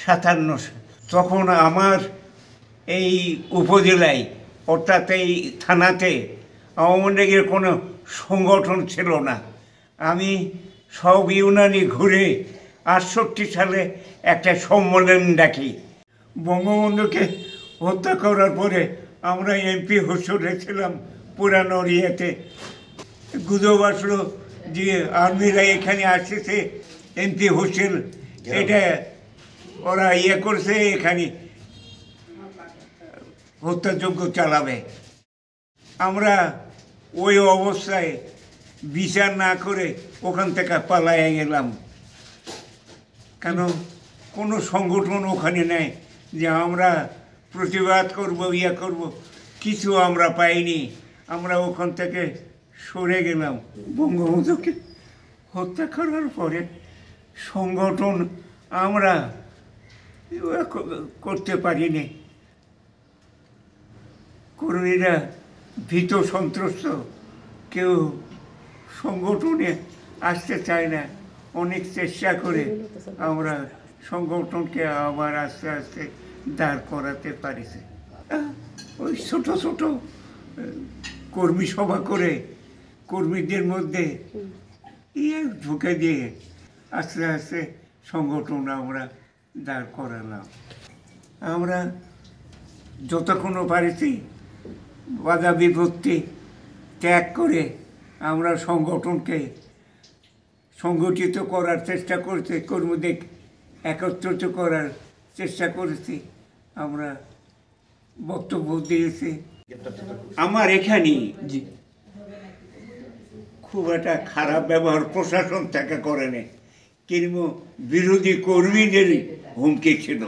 57 তখন আমার এই উপজেলায় অর্থাৎ এই থানাতে আওয়ামী লীগের কোনো সংগঠন ছিল না। আমি সব ইউনিয়নে ঘুরে 68 সালে একটা সম্মেলন ডাকি। বঙ্গবন্ধুকে হত্যা করার পরে আমরা এমপি হোস্টেলে ছিলাম পুরানো ইয়েতে। গুজব আসলো যে আর্মিরা এখানে আসতেছে এমপি হোস্টেল, এটা ওরা ইয়ে করছে, এখানে হত্যাযজ্ঞ চালাবে। আমরা ওই অবস্থায় বিচার না করে ওখান থেকে পালাইয়া গেলাম। কেন কোনো সংগঠন ওখানে নেই যে আমরা প্রতিবাদ করব, ইয়ে করব, কিছু আমরা পাইনি। আমরা ওখান থেকে সরে গেলাম। বঙ্গবন্ধুকে হত্যা করার পরে সংগঠন আমরা করতে পারিনি। কর্মীরা ভীত সন্ত্রস্ত, কেউ সংগঠনে আসতে চায় না। অনেক চেষ্টা করে আমরা সংগঠনকে আবার আস্তে আস্তে দাঁড় করাতে পারিছে। ওই ছোট ছোট কর্মী সভা করে কর্মীদের মধ্যে ইয়ে ঢুকে দিয়ে আস্তে আস্তে সংগঠন আমরা দাঁড় করালাম। আমরা যতক্ষণ পারিছি বাধা বিপত্তি ত্যাগ করে আমরা সংগঠনকে সংগঠিত করার চেষ্টা করছি, কর্মীদের একত্রিত করার চেষ্টা করেছি। আমরা বক্তব্য দিয়েছি। আমার এখানে খুব একটা খারাপ ব্যবহার প্রশাসন থেকে করে নেই, কিন্তু বিরোধী কর্মীদেরই হুমকি ছিল।